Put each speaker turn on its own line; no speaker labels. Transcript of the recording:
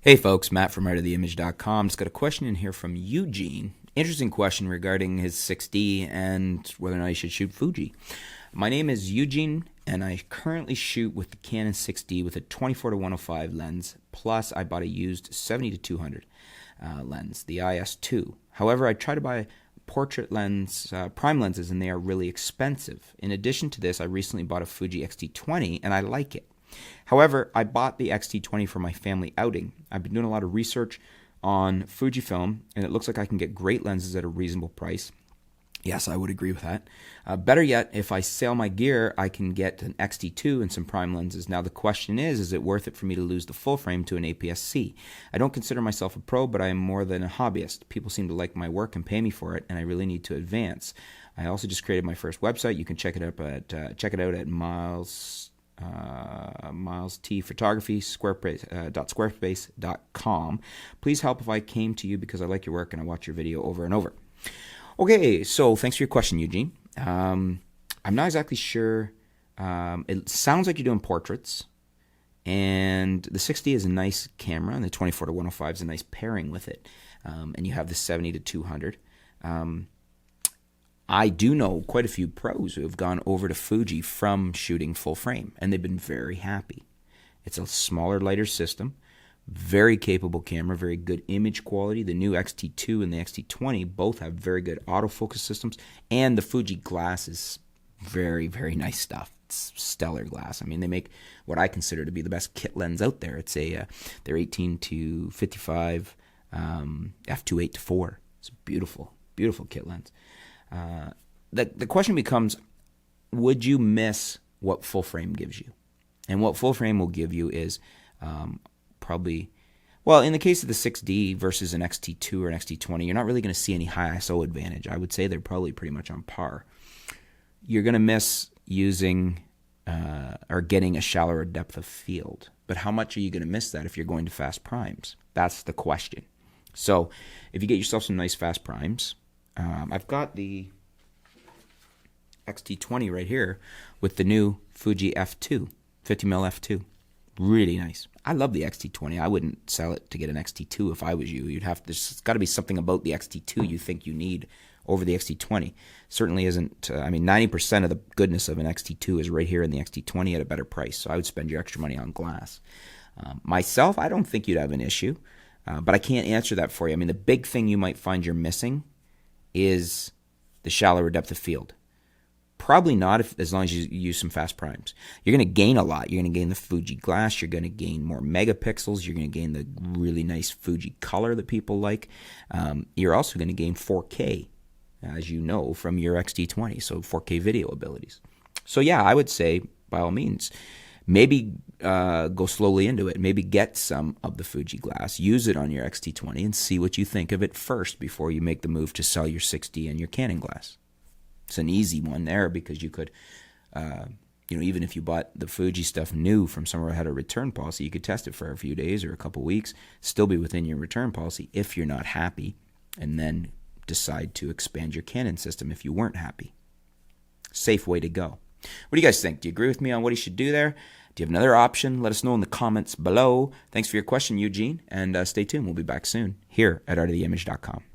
Hey folks, Matt from artoftheimage.com. Just got a question in here from Eugene. Interesting question regarding his 6D and whether or not he should shoot Fuji. My name is Eugene and I currently shoot with the Canon 6D with a 24-105 lens, plus I bought a used 70-200 lens, the IS2. However, I try to buy portrait lens, prime lenses, and they are really expensive. In addition to this, I recently bought a Fuji X-T20 and I like it. However, I bought the X-T20 for my family outing. I've been doing a lot of research on Fujifilm, and it looks like I can get great lenses at a reasonable price. Yes, I would agree with that. Better yet, if I sell my gear, I can get an X-T2 and some prime lenses. Now, the question is it worth it for me to lose the full frame to an APS-C? I don't consider myself a pro, but I am more than a hobbyist. People seem to like my work and pay me for it, and I really need to advance. I also just created my first website. You can check it out at Miles T Photography, squarespace.com. Please help if I came to you because I like your work and I watch your video over and over. Okay, so thanks for your question, Eugene. I'm not exactly sure. It sounds like you're doing portraits, and the 6D is a nice camera, and the 24-105 is a nice pairing with it. And you have the 70-200. I do know quite a few pros who have gone over to Fuji from shooting full frame, and they've been very happy. It's a smaller, lighter system, very capable camera, very good image quality. The new X-T2 and the X-T20 both have very good autofocus systems, and the Fuji glass is very, very nice stuff. It's stellar glass. I mean, they make what I consider to be the best kit lens out there. It's they're 18-55 f2.8-4. It's a beautiful, beautiful kit lens. The question becomes, would you miss what full frame gives you? And what full frame will give you is probably, well, in the case of the 6D versus an X-T2 or an X-T20, you're not really going to see any high ISO advantage. I would say they're probably pretty much on par. You're going to miss using or getting a shallower depth of field. But how much are you going to miss that if you're going to fast primes? That's the question. So if you get yourself some nice fast primes, I've got the X-T20 right here with the new Fuji F2, 50mm F2. Really nice. I love the X-T20. I wouldn't sell it to get an X-T2 if I was you. There's got to be something about the X-T2 you think you need over the X-T20. Certainly isn't, 90% of the goodness of an X-T2 is right here in the X-T20 at a better price. So I would spend your extra money on glass. Myself, I don't think you'd have an issue, but I can't answer that for you. I mean, the big thing you might find you're missing is the shallower depth of field. Probably not as long as you use some fast primes. You're going to gain a lot. You're going to gain the Fuji glass. You're going to gain more megapixels. You're going to gain the really nice Fuji color that people like. You're also going to gain 4K, as you know, from your X-T20, so 4K video abilities. So yeah, I would say, by all means, maybe go slowly into it. Maybe get some of the Fuji glass, use it on your X-T20, and see what you think of it first before you make the move to sell your 6D and your Canon glass. It's an easy one there because you could, even if you bought the Fuji stuff new from somewhere that had a return policy, you could test it for a few days or a couple weeks, still be within your return policy if you're not happy, and then decide to expand your Canon system if you weren't happy. Safe way to go. What do you guys think? Do you agree with me on what he should do there? Do you have another option? Let us know in the comments below. Thanks for your question, Eugene, and stay tuned. We'll be back soon here at artoftheimage.com.